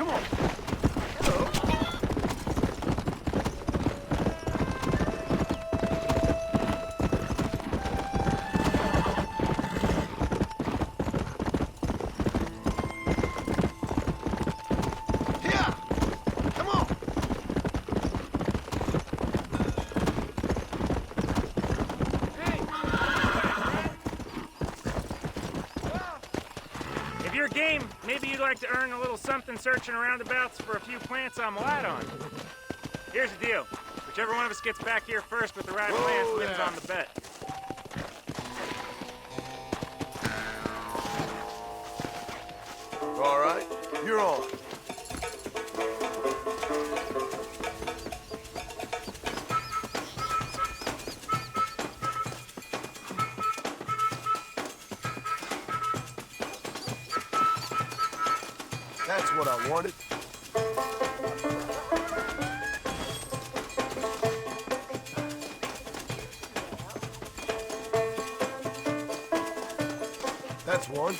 Come on. Hello. Game, maybe you'd like to earn a little something searching roundabouts for a few plants I'm light on. Here's the deal. Whichever one of us gets back here first with the right plants wins on the bet. All right, you're on. That's what I wanted. That's one.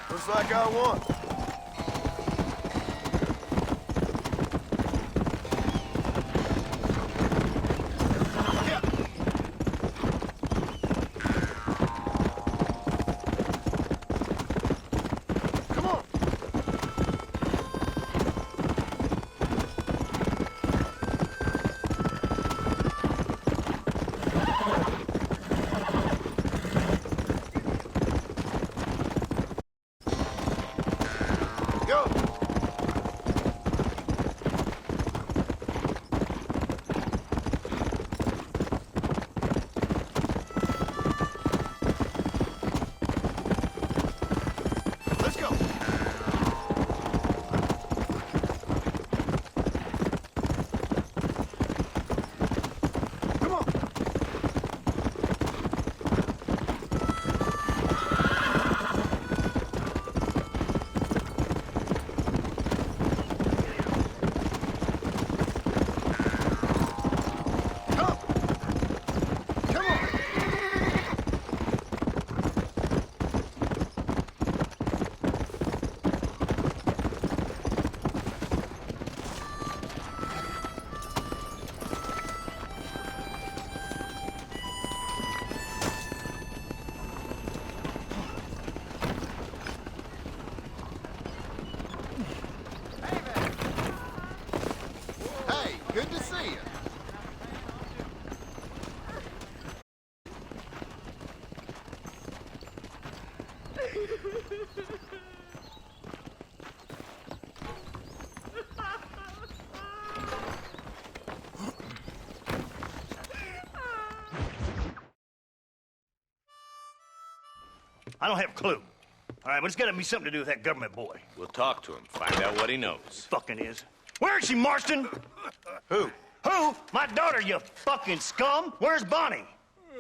Looks like I won. Good to see you. I don't have a clue. All right, but it's gotta be something to do with that government boy. We'll talk to him, find out what he knows. Fucking is. Where is she, Marston? Who? Who? My daughter, you fucking scum! Where's Bonnie?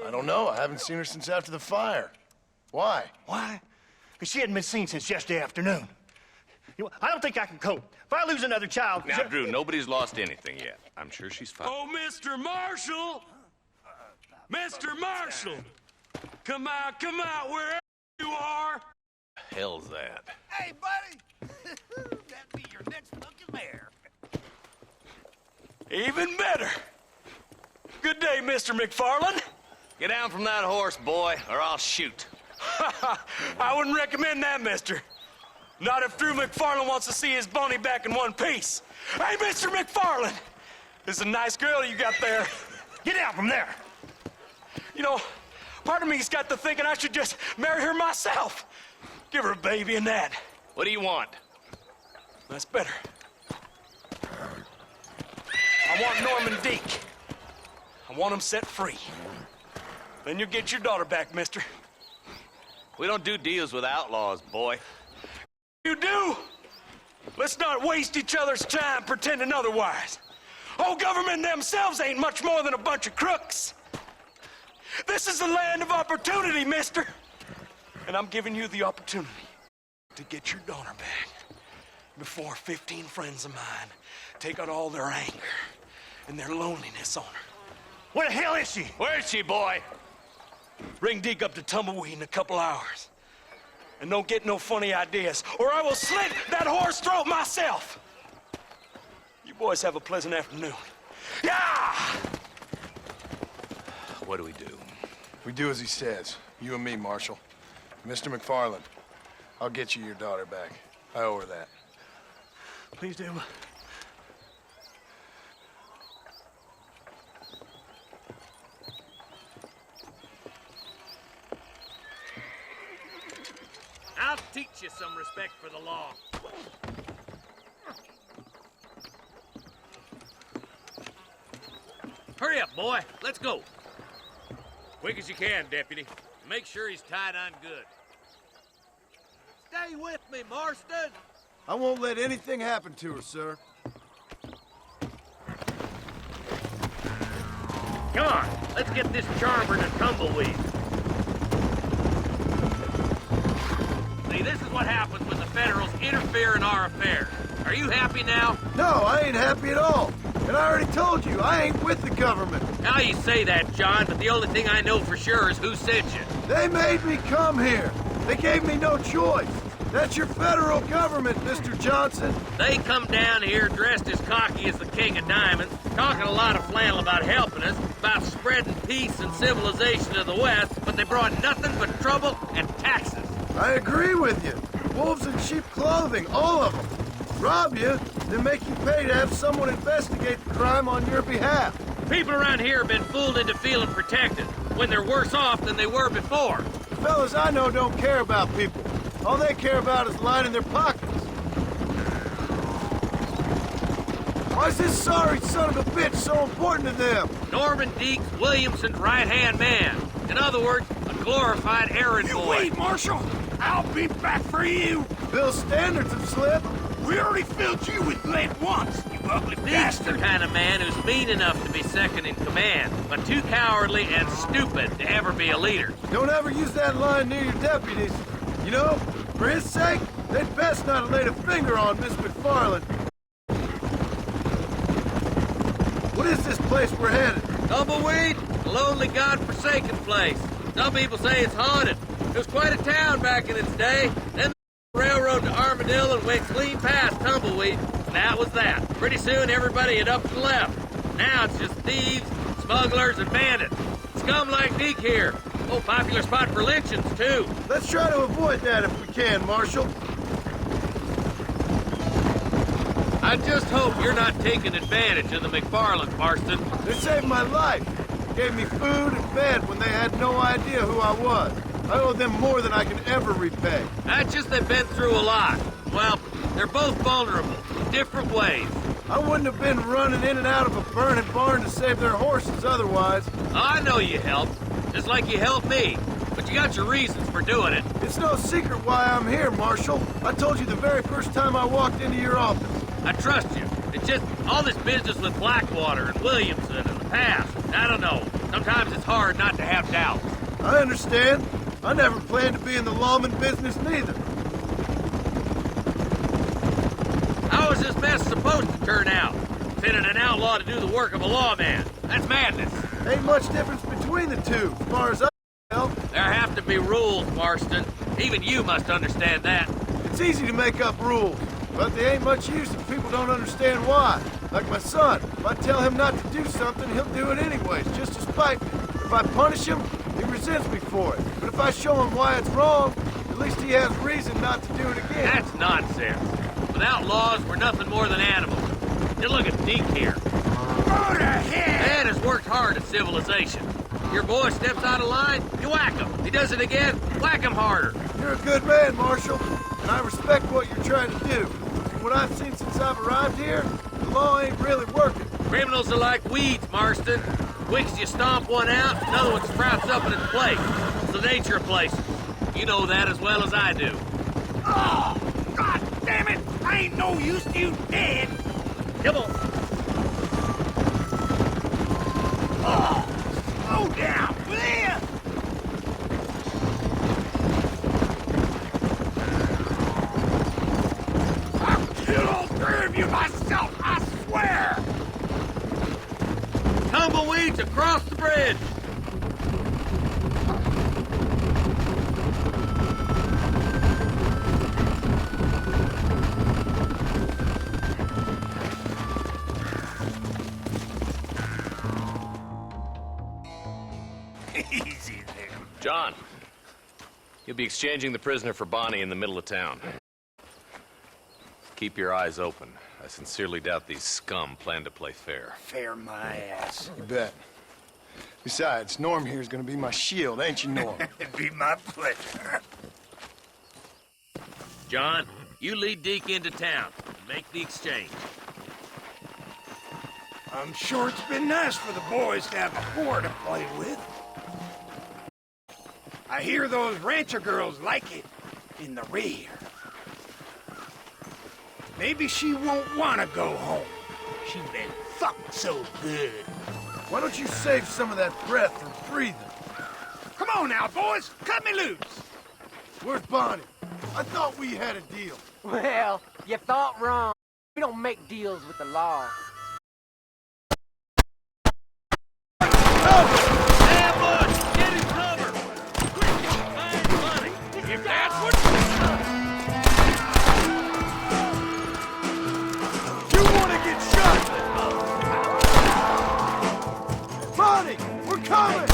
I don't know. I haven't seen her since after the fire. Why? Why? Because she hadn't been seen since yesterday afternoon. You know, I don't think I can cope. If I lose another child... Now, Drew, nobody's lost anything yet. I'm sure she's fine. Oh, Mr. Marshall! Mr. Marshall! Come out, wherever you are! Hell's that? Hey, buddy! That'd be your next looking mare. Even better. Good day, Mr. McFarland. Get down from that horse, boy, or I'll shoot. I wouldn't recommend that, mister. Not if Drew McFarland wants to see his Bonnie back in one piece. Hey, Mr. McFarland! This is a nice girl you got there. Get out from there! You know, part of me's got to thinking I should just marry her myself. Give her a baby and that. What do you want? That's better. I want Norman Deke. I want him set free. Then you'll get your daughter back, mister. We don't do deals with outlaws, boy. You do? Let's not waste each other's time pretending otherwise. Old government themselves ain't much more than a bunch of crooks. This is the land of opportunity, mister. And I'm giving you the opportunity to get your daughter back before 15 friends of mine take out all their anger and their loneliness on her. Where the hell is she? Where is she, boy? Bring Deke up to Tumbleweed in a couple hours. And don't get no funny ideas, or I will slit that horse throat myself. You boys have a pleasant afternoon. Yeah! What do we do? We do as he says. You and me, Marshal. Mr. McFarland, I'll get you your daughter back. I owe her that. Please do. I'll teach you some respect for the law. Hurry up, boy. Let's go. Quick as you can, Deputy. Make sure he's tied on good. Stay with me, Marston. I won't let anything happen to her, sir. Come on, let's get this charmer to Tumbleweed. See, this is what happens when the Federals interfere in our affairs. Are you happy now? No, I ain't happy at all. And I already told you, I ain't with the government. Now you say that, John, but the only thing I know for sure is who sent you. They made me come here. They gave me no choice. That's your federal government, Mr. Johnson. They come down here dressed as cocky as the King of Diamonds, talking a lot of flannel about helping us, about spreading peace and civilization to the West, but they brought nothing but trouble and taxes. I agree with you. Wolves in sheep clothing, all of them. Rob you, then make you pay to have someone investigate the crime on your behalf. People around here have been fooled into feeling protected, when they're worse off than they were before. The fellas I know don't care about people. All they care about is lining their pockets. Why's this sorry son of a bitch so important to them? Norman Deeks Williamson's right-hand man. In other words, a glorified errand boy. Wait, Marshal! I'll be back for you! Bill's standards have slipped. We already filled you with lead once, you ugly Deeks the bastard! kind of man who's mean enough to be second in command, but too cowardly and stupid to ever be a leader. Don't ever use that line near your deputies. You know, for his sake, they'd best not have laid a finger on Miss McFarland. What is this place we're headed? Tumbleweed, a lonely, god-forsaken place. Some people say it's haunted. It was quite a town back in its day. Then the railroad to Armadillo and went clean past Tumbleweed. And that was that. Pretty soon, everybody had up and left. Now it's just thieves, smugglers, and bandits. Scum like Deke here. Oh, popular spot for lynchings, too. Let's try to avoid that if we can, Marshal. I just hope you're not taking advantage of the McFarlands, Marston. They saved my life. Gave me food and bed when they had no idea who I was. I owe them more than I can ever repay. That's just they've been through a lot. Well, they're both vulnerable in different ways. I wouldn't have been running in and out of a burning barn to save their horses otherwise. I know you helped, just like you helped me. But you got your reasons for doing it. It's no secret why I'm here, Marshal. I told you the very first time I walked into your office. I trust you. It's just all this business with Blackwater and Williamson and the past. I don't know. Sometimes it's hard not to have doubts. I understand. I never planned to be in the lawman business neither. How is this mess supposed to turn out? Sending an outlaw to do the work of a lawman. That's madness. Ain't much difference between the two, as far as I can tell. There have to be rules, Marston. Even you must understand that. It's easy to make up rules, but they ain't much use if people don't understand why. Like my son, if I tell him not to do something, he'll do it anyways, just to spite me. If I punish him, he resents me for it. But if I show him why it's wrong, at least he has reason not to do it again. That's nonsense. Without laws, we're nothing more than animals. You look at Deke here. Go to hell! Man has worked hard at civilization. Your boy steps out of line, you whack him. He does it again, whack him harder. You're a good man, Marshal, and I respect what you're trying to do. From what I've seen since I've arrived here, the law ain't really working. Criminals are like weeds, Marston. Quick as you stomp one out, another one sprouts up in its place. It's the nature of places. You know that as well as I do. Oh, God damn it! I ain't no use to you dead. Come on. Oh, slow down, will you? I'll kill all three of you myself, I swear! Tumbleweeds across the bridge! Easy there. John, you'll be exchanging the prisoner for Bonnie in the middle of town. Keep your eyes open. I sincerely doubt these scum plan to play fair. Fair my ass. You bet. Besides, Norm here's gonna be my shield, ain't you, Norm? It'd be my pleasure. John, you lead Deke into town and make the exchange. I'm sure it's been nice for the boys to have a whore to play with. I hear those rancher girls like it in the rear. Maybe she won't want to go home. She's been fucked so good. Why don't you save some of that breath for breathing? Come on now, boys. Cut me loose. Where's Bonnie? I thought we had a deal. Well, you thought wrong. We don't make deals with the law. Ambush! Get him covered! Quick, find Bonnie! If that's what... You want to get shot? Bonnie, we're coming!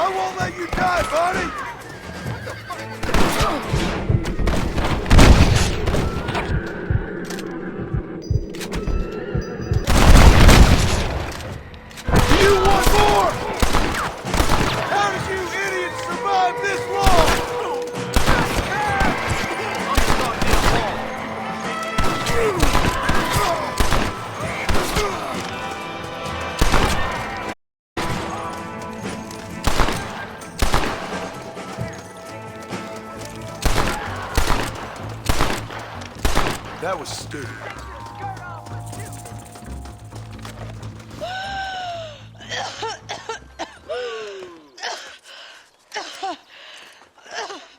I won't let you die, Bonnie! You want more? How did you idiots survive this long? That was stupid.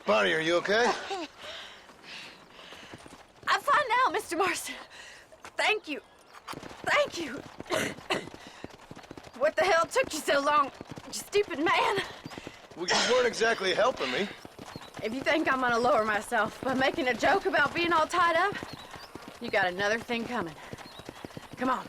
Bonnie, are you okay? I'm fine now, Mr. Marston. Thank you. Thank you. What the hell took you so long, you stupid man? Well, you weren't exactly helping me. If you think I'm gonna lower myself by making a joke about being all tied up, you got another thing coming. Come on.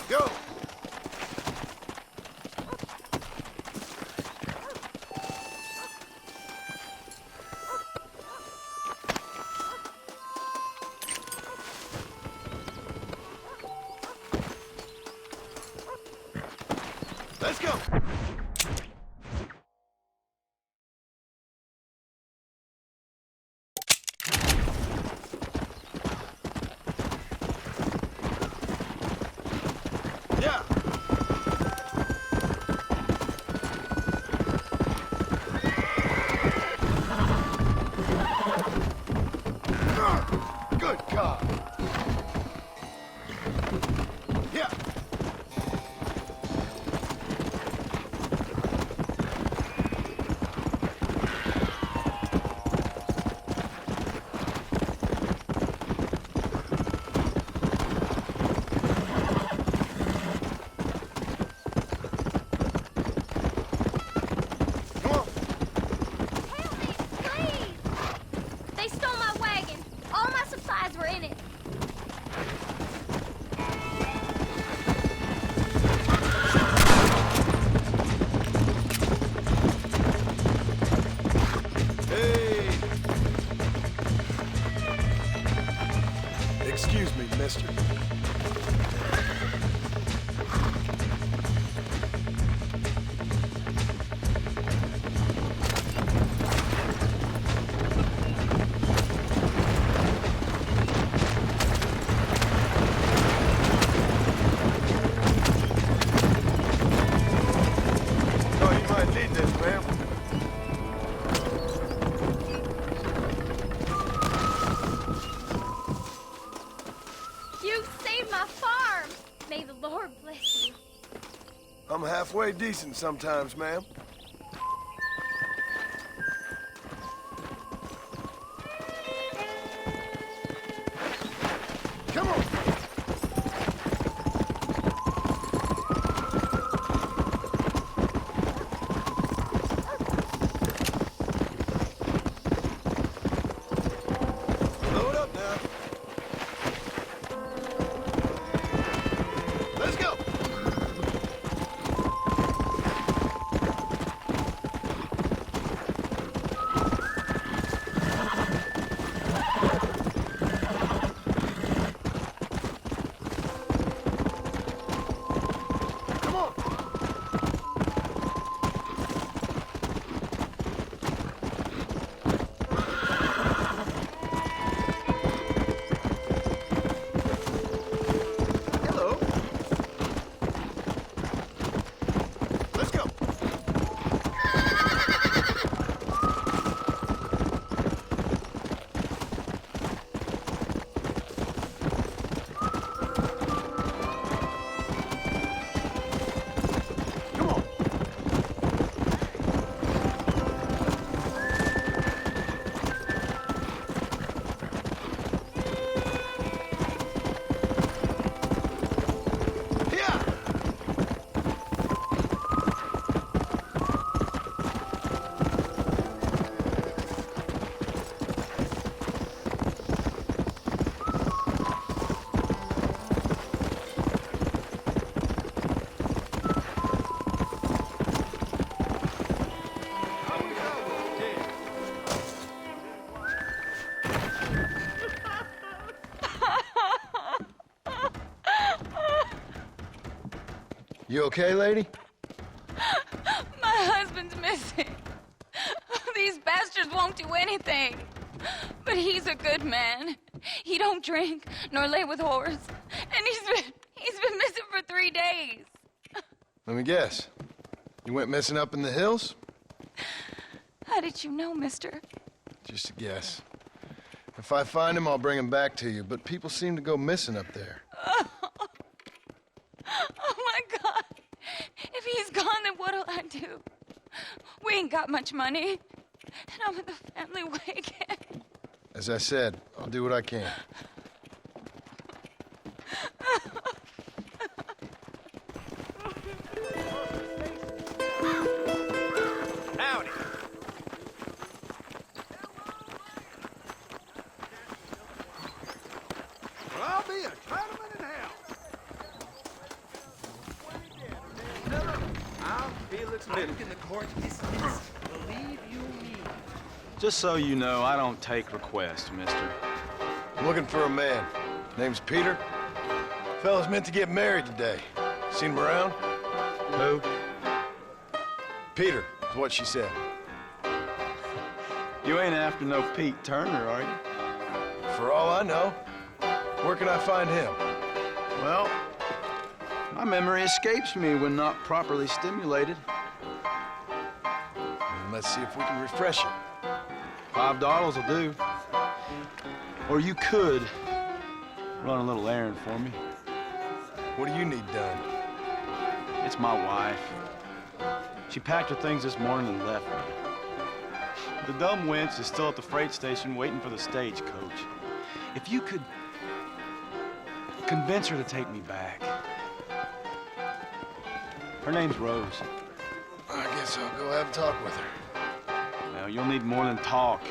Go! Let's go! Yeah! Good God! Yeah! May the Lord bless you. I'm halfway decent sometimes, ma'am. Come on! Load up now. Let's go! Come on! Hello. Let's go. Come on. Yeah. I wish I was dead. You okay, lady? My husband's missing. These bastards won't do anything. But he's a good man. He don't drink nor lay with whores. And he's been missing for 3 days. Let me guess. You went missing up in the hills? How did you know, mister? Just a guess. If I find him, I'll bring him back to you, but people seem to go missing up there. Oh my God. If he's gone, then what'll I do? We ain't got much money. And I'm in the family way again. As I said, I'll do what I can. Howdy. Well, I'll be a tournament in hell. I'll Felix Minton. In the court dismissed. Believe you me. Just so you know, I don't take requests, mister. I'm looking for a man. Name's Peter. Fella's meant to get married today. Seen him around? Who? Peter, is what she said. You ain't after no Pete Turner, are you? For all I know. Where can I find him? Well, my memory escapes me when not properly stimulated. Let's see if we can refresh it. $5 will do. Or you could run a little errand for me. What do you need done? It's my wife. She packed her things this morning and left me. The dumb wench is still at the freight station waiting for the stagecoach. If you could convince her to take me back. Her name's Rose. I guess I'll go have a talk with her. Well, you'll need more than talk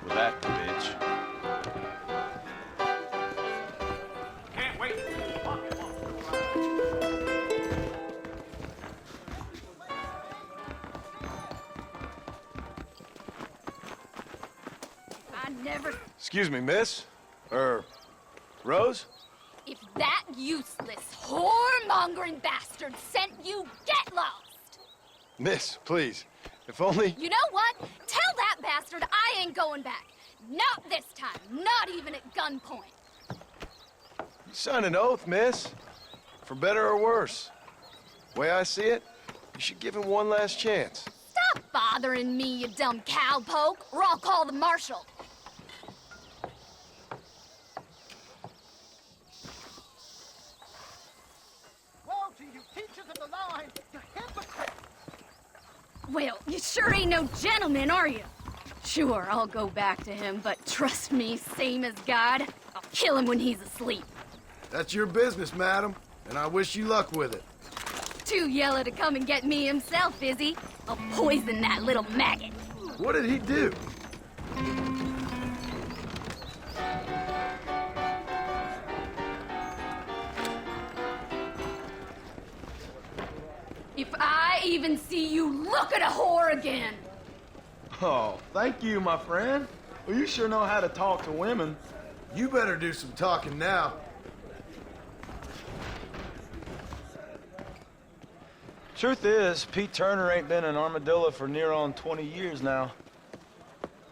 with that bitch. Can't wait. I never... Excuse me, miss? Rose? If that useless, whoremongering bastard sent you, get lost! Miss, please. If only... You know what? Tell that bastard I ain't going back. Not this time. Not even at gunpoint. You signed an oath, miss. For better or worse. Way I see it, you should give him one last chance. Stop bothering me, you dumb cowpoke, or I'll call the marshal. Well, you sure ain't no gentleman, are you? Sure, I'll go back to him, but trust me, same as God, I'll kill him when he's asleep. That's your business, madam, and I wish you luck with it. Too yellow to come and get me himself, is he? I'll poison that little maggot. What did he do? If I even see you look at a whore again! Oh, thank you, my friend. Well, you sure know how to talk to women. You better do some talking now. Truth is, Pete Turner ain't been an armadillo for near on 20 years now.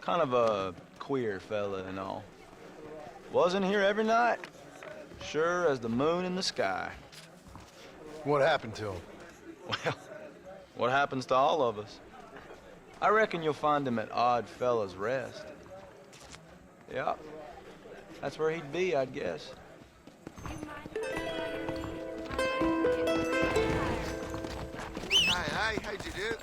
Kind of a queer fella and all. Wasn't here every night. Sure as the moon in the sky. What happened to him? Well, what happens to all of us? I reckon you'll find him at Odd Fella's Rest. Yep. That's where he'd be, I'd guess. Hi, how'd you do?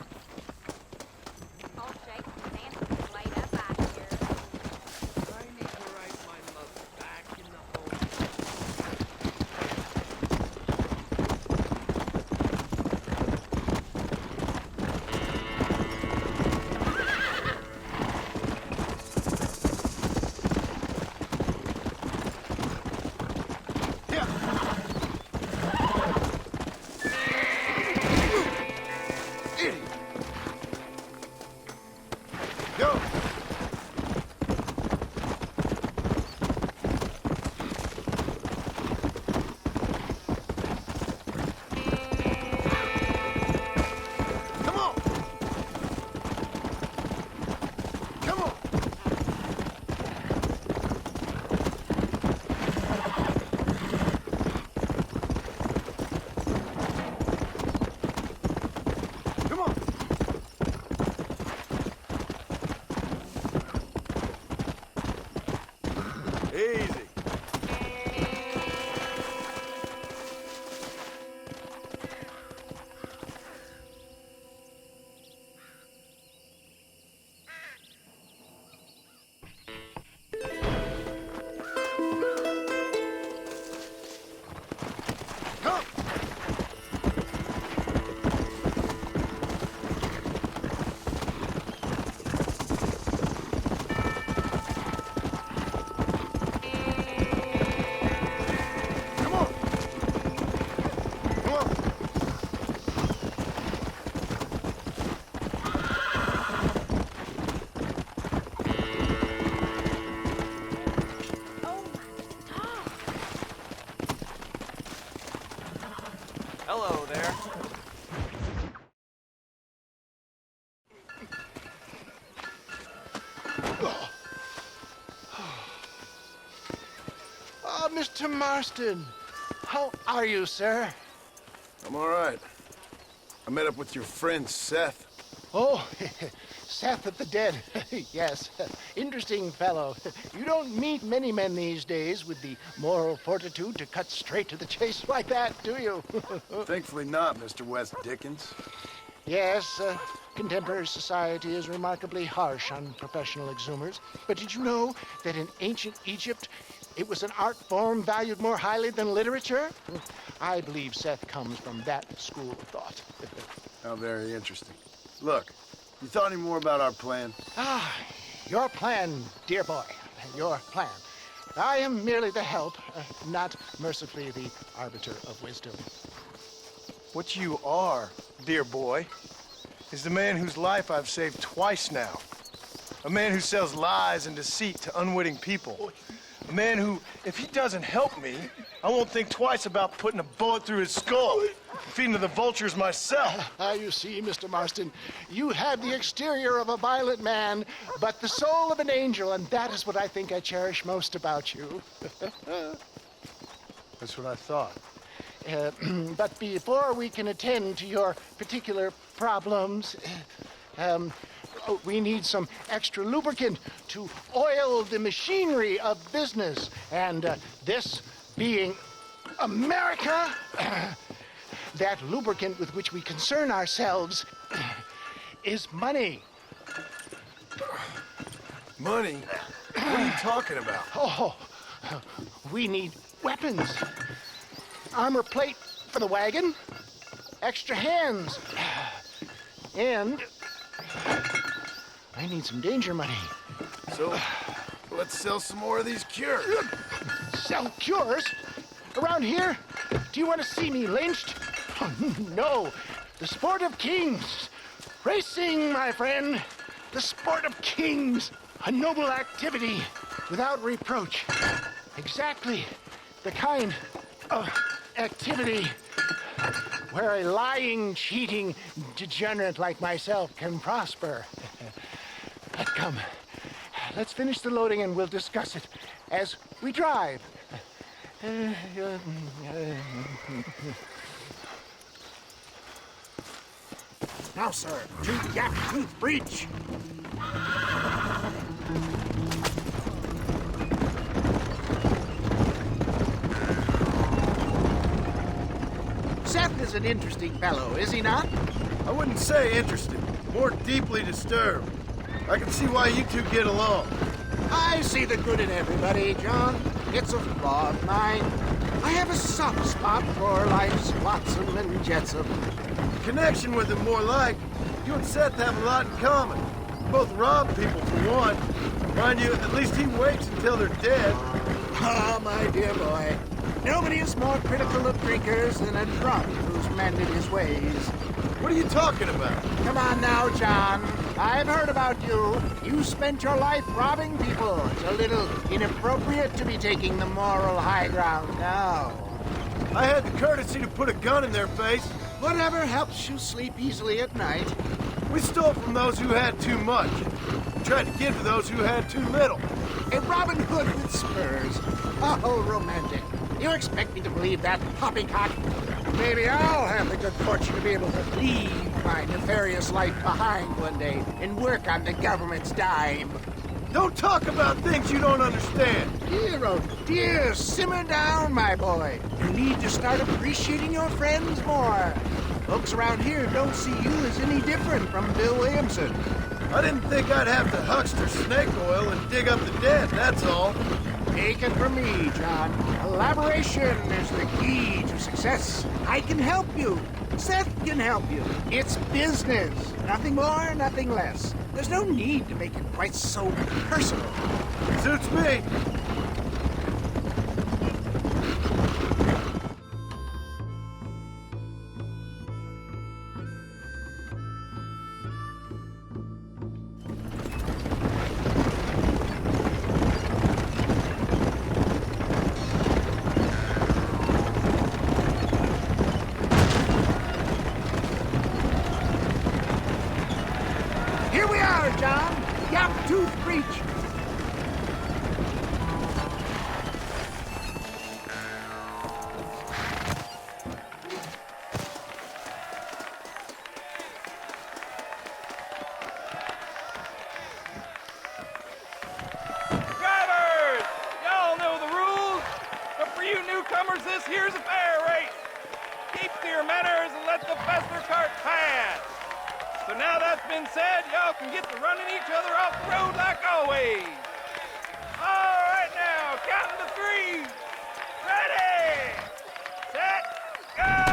Easy. Hello there. Oh, Mr. Marston. How are you, sir? I'm all right. I met up with your friend, Seth. Oh, Seth of the Dead. Yes, interesting fellow. You don't meet many men these days with the moral fortitude to cut straight to the chase like that, do you? Thankfully not, Mr. West Dickens. Yes, contemporary society is remarkably harsh on professional exhumers. But did you know that in ancient Egypt, it was an art form valued more highly than literature? I believe Seth comes from that school of thought. How very interesting. Look, you thought any more about our plan? Ah, your plan, dear boy, your plan. I am merely the help, not mercifully the arbiter of wisdom. What you are, dear boy, is the man whose life I've saved twice now. A man who sells lies and deceit to unwitting people. A man who, if he doesn't help me, I won't think twice about putting a bullet through his skull, feeding to the vultures myself. You see, Mr. Marston, you have the exterior of a violent man, but the soul of an angel, and that is what I think I cherish most about you. That's what I thought. But before we can attend to your particular problems, we need some extra lubricant to oil the machinery of business. And this being America, that lubricant with which we concern ourselves is money. Money? What are you talking about? Oh, we need weapons. Armor plate for the wagon. Extra hands. And I need some danger money. So, let's sell some more of these cures. Sell cures? Around here? Do you want to see me lynched? Oh, no. The sport of kings. Racing, my friend. The sport of kings. A noble activity without reproach. Exactly the kind of activity where a lying, cheating degenerate like myself can prosper. But come, let's finish the loading and we'll discuss it as we drive. Now, sir, to the Gap Tooth Breach. Seth is an interesting fellow, is he not? I wouldn't say interested, more deeply disturbed. I can see why you two get along. I see the good in everybody, John. It's a flaw of mine. I have a soft spot for life's flotsam and jetsam. Connection with him more like. You and Seth have a lot in common. You both rob people for one. Mind you, at least he waits until they're dead. Ah, my dear boy. Nobody is more critical of drinkers than a drunk who's mended his ways. What are you talking about? Come on now, John. I've heard about you. You spent your life robbing people. It's a little inappropriate to be taking the moral high ground now. I had the courtesy to put a gun in their face. Whatever helps you sleep easily at night. We stole from those who had too much. Tried to give to those who had too little. A Robin Hood with spurs. Oh, romantic. You expect me to believe that poppycock? Maybe I'll have the good fortune to be able to leave my nefarious life behind one day and work on the government's dime. Don't talk about things you don't understand. Dear, oh dear, simmer down, my boy. You need to start appreciating your friends more. Folks around here don't see you as any different from Bill Williamson. I didn't think I'd have to huckster snake oil and dig up the dead, that's all. Take it from me, John. Collaboration is the key to success. I can help you. Seth can help you. It's business. Nothing more, nothing less. There's no need to make it quite so personal. Suits me. Here we are, John. Gap Tooth Breach. Drivers! Y'all know the rules, but for you newcomers, this here's a fair race. Keep to your manners and let the faster cart pass. So now that's been said, y'all can get to running each other off the road like always. All right now, counting to three. Ready, set, go!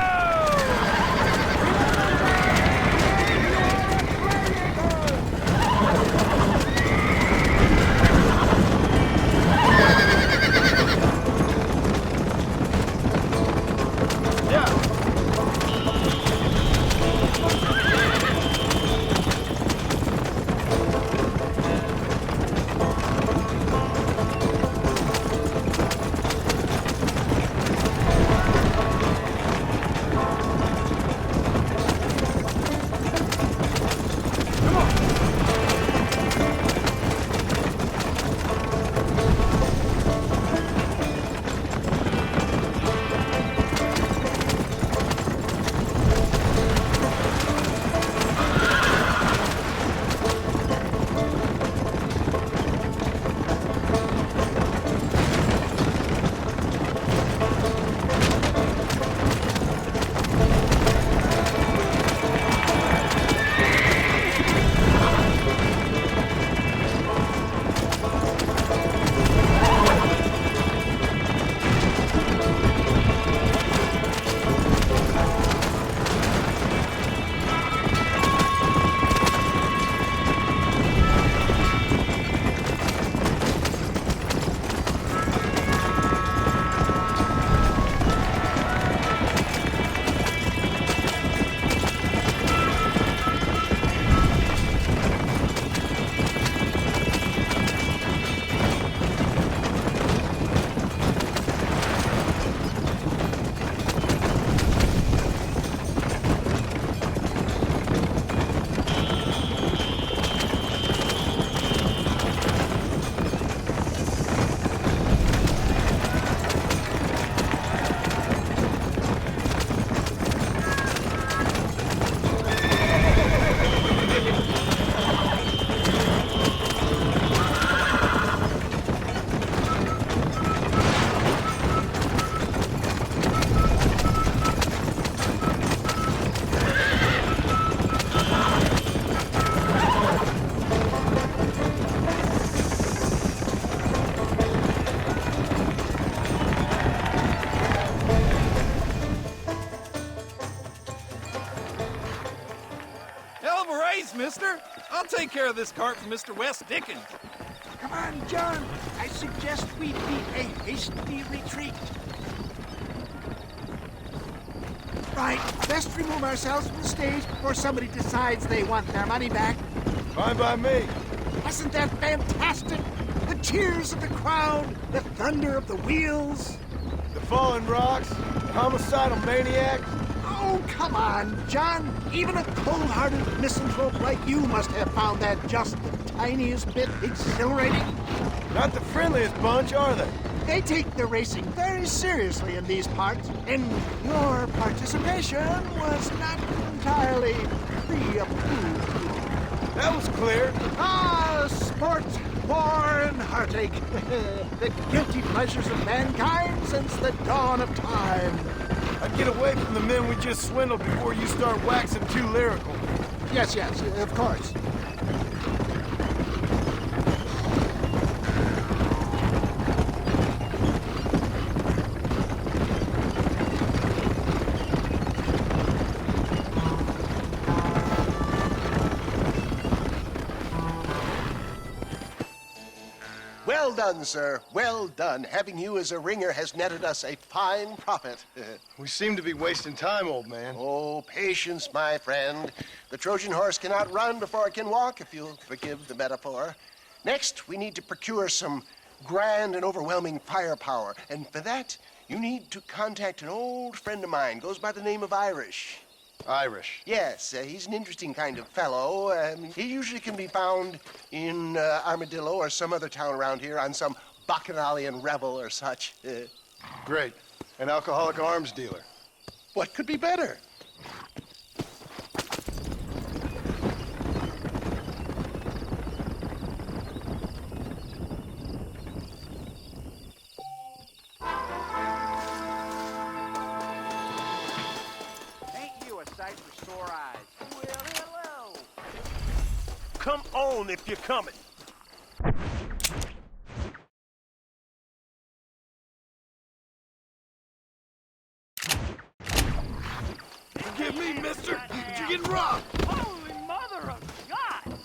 Thanks, mister. I'll take care of this cart for Mr. West Dickens. Come on, John. I suggest we beat a hasty retreat. Right, best remove ourselves from the stage before somebody decides they want their money back. Fine by me. Wasn't that fantastic? The cheers of the crowd, the thunder of the wheels. The falling rocks, the homicidal maniacs. Oh, come on, John. Even a cold-hearted misanthrope like you must have found that just the tiniest bit exhilarating. Not the friendliest bunch, are they? They take their racing very seriously in these parts, and your participation was not entirely free of food. That was clear. Ah, sport, war, and heartache. The guilty pleasures of mankind since the dawn of time. I'd get away from the men we just swindled before you start waxing too lyrical. Yes, of course. Well done, sir. Well done. Having you as a ringer has netted us a fine profit. We seem to be wasting time, old man. Oh, patience, my friend. The Trojan horse cannot run before it can walk, if you'll forgive the metaphor. Next, we need to procure some grand and overwhelming firepower. And for that, you need to contact an old friend of mine. Goes by the name of Irish. Irish? Yes, he's an interesting kind of fellow. He usually can be found in Armadillo or some other town around here on some bacchanalian revel or such. Great. An alcoholic arms dealer. What could be better? Sight for sore eyes. Well, hello. Come on if you're coming. Forgive me, mister, but you're getting robbed. Holy mother of God!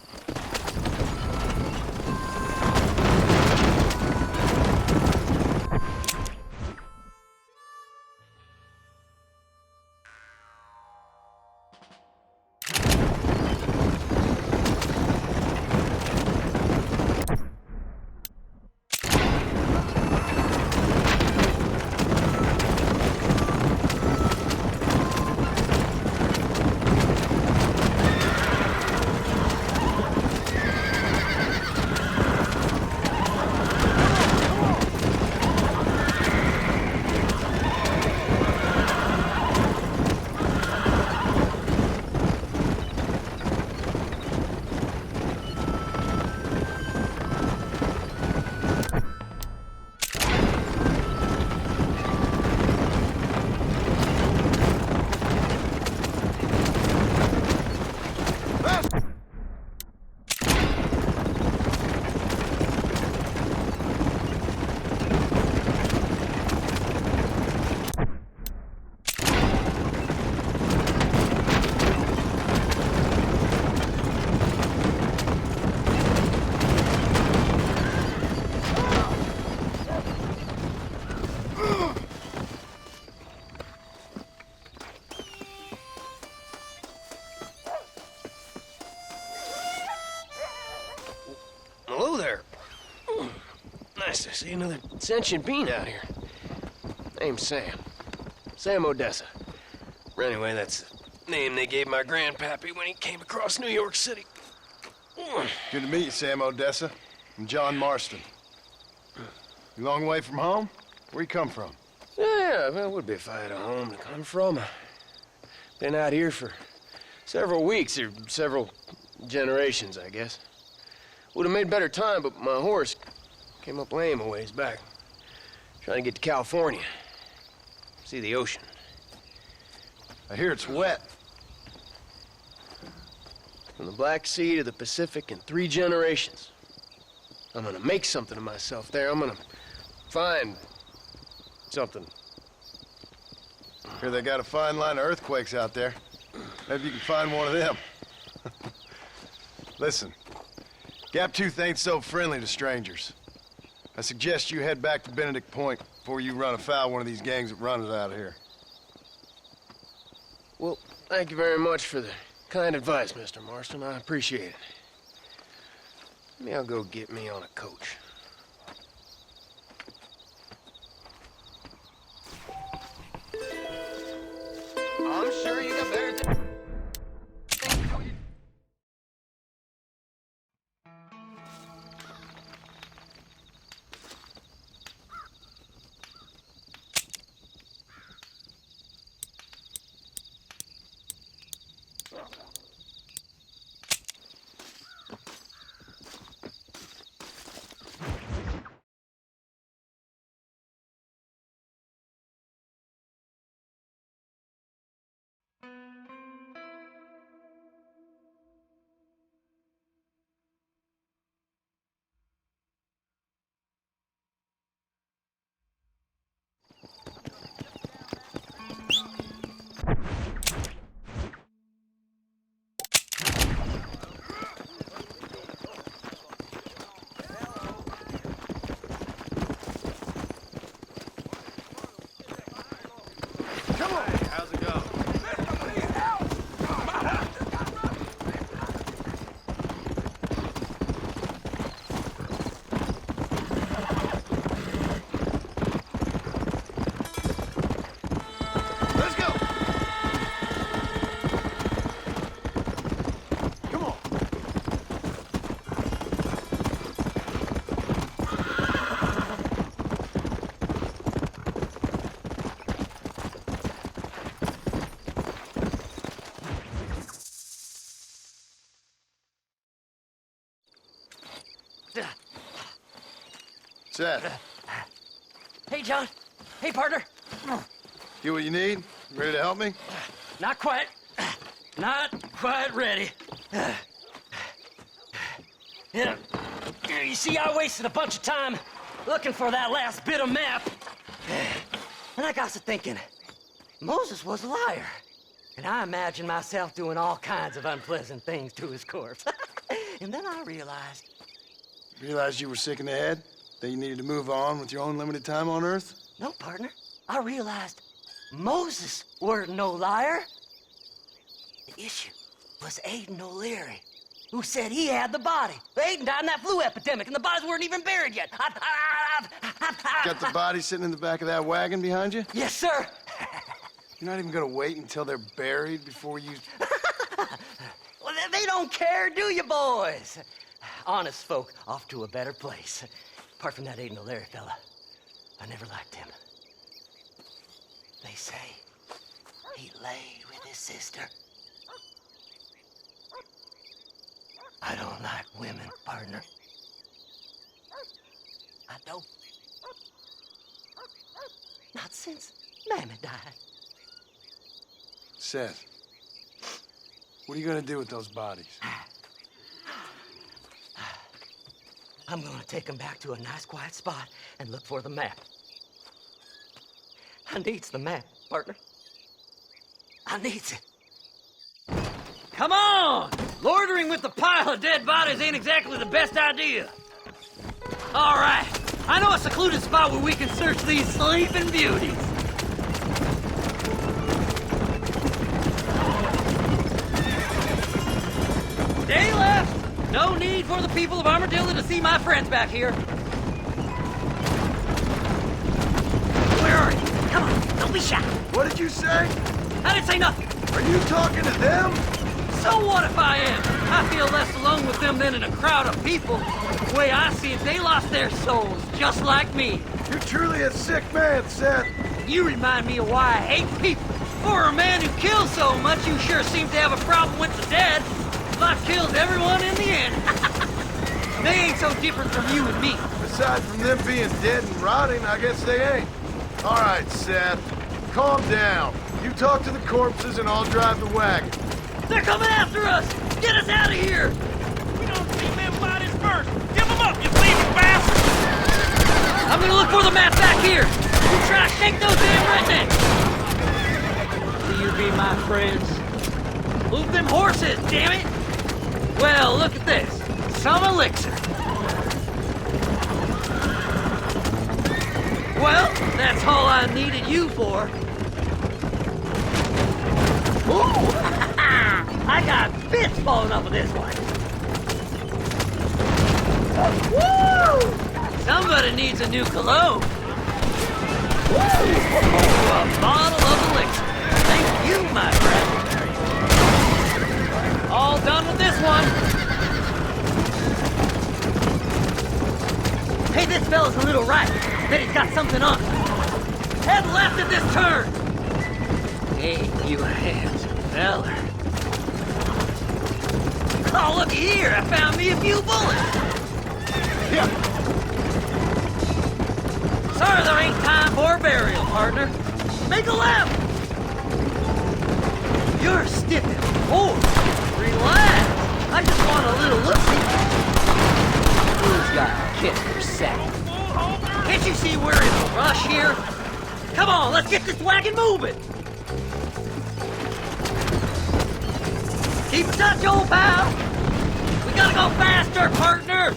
Hello there. Nice to see another sentient being out here. Name's Sam. Sam Odessa. Anyway, that's the name they gave my grandpappy when he came across New York City. Good to meet you, Sam Odessa. I'm John Marston. You long way from home? Where you come from? Yeah, well, it would be if I had a home to come from. Been out here for several weeks, or several generations, I guess. Would have made better time, but my horse came up lame a ways back. Trying to get to California. See the ocean. I hear it's wet. From the Black Sea to the Pacific in 3 generations. I'm gonna make something of myself there. I'm gonna find something. Hear they got a fine line of earthquakes out there. Maybe you can find one of them. Listen, Gaptooth ain't so friendly to strangers. I suggest you head back to Benedict Point before you run afoul one of these gangs that run it out of here. Well, thank you very much for the kind advice, Mr. Marston. I appreciate it. Maybe I'll go get me on a coach. I'm sure you got better things. How's it go? Let's go! Come on! Seth, Hey, John. Hey, partner. get what you need? Ready to help me? Not quite. Not quite ready. You see, I wasted a bunch of time looking for that last bit of map. And I got to thinking, Moses was a liar. And I imagined myself doing all kinds of unpleasant things to his corpse. And then I realized... Realized you were sick in the head? That you needed to move on with your own limited time on Earth? No, partner. I realized Moses weren't no liar. The issue was Aiden O'Leary, who said he had the body. Aiden died in that flu epidemic, and the bodies weren't even buried yet. Got the body sitting in the back of that wagon behind you? Yes, sir. You're not even gonna wait until they're buried before you... Well, they don't care, do you, boys? Honest folk off to a better place. Apart from that Aiden O'Leary fella, I never liked him. They say he laid with his sister. I don't like women, partner. I don't. Not since Mammy died. Seth, what are you gonna do with those bodies? I'm gonna take them back to a nice quiet spot and look for the map. I needs the map, partner. I needs it. Come on! Loitering with the pile of dead bodies ain't exactly the best idea. All right, I know a secluded spot where we can search these sleeping beauties. Stay left. No need for the people of Armadillo to see my friends back here. Where are you? Come on, don't be shy. What did you say? I didn't say nothing. Are you talking to them? So what if I am? I feel less alone with them than in a crowd of people. The way I see it, they lost their souls, just like me. You're truly a sick man, Seth. You remind me of why I hate people. For a man who kills so much, you sure seem to have a problem with the dead. Life kills everyone in the end. They ain't so different from you and me. Aside from them being dead and rotting, I guess they ain't. All right, Seth, calm down. You talk to the corpses and I'll drive the wagon. They're coming after us! Get us out of here! We don't see them bodies first. Give them up, you thieving bastard! I'm gonna look for the map back here. You try to shake those damn rednecks! Will you be my friends? Move them horses, damn it! Well, look at this. Some elixir. Well, that's all I needed you for. Ooh! I got bits falling off of this one. Woo! Somebody needs a new cologne. Woo! A bottle of elixir. Thank you, my friend. All done with this one. Hey, this fella's a little right. Bet he's got something on. Head left at this turn. Hey, you handsome fella. Oh, looky here. I found me a few bullets. Yeah. Sorry, there ain't time for a burial, partner. Make a left. You're stiff as a horse. Relax. I just want a little look-see. Who's got a kiss for sack? Can't you see we're in a rush here? Come on, let's get this wagon moving. Keep in touch, old pal. We gotta go faster, partner.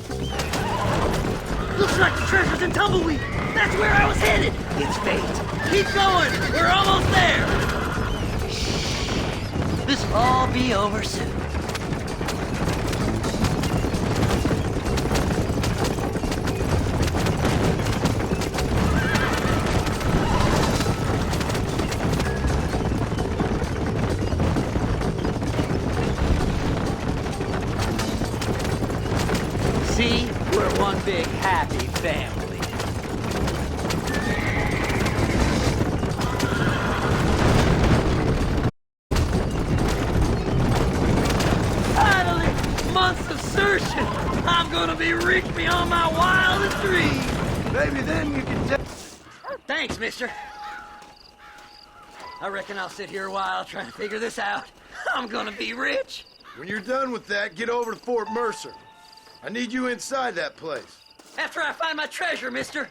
Looks like the treasure's in Tumbleweed. That's where I was headed. It's fate. Keep going. We're almost there. This will all be over soon. See? We're one big happy family. Finally! Months of searching! I'm gonna be rich beyond my wildest dreams! Maybe then you can tell. Thanks, mister. I reckon I'll sit here a while trying to figure this out. I'm gonna be rich. When you're done with that, get over to Fort Mercer. I need you inside that place. After I find my treasure, mister.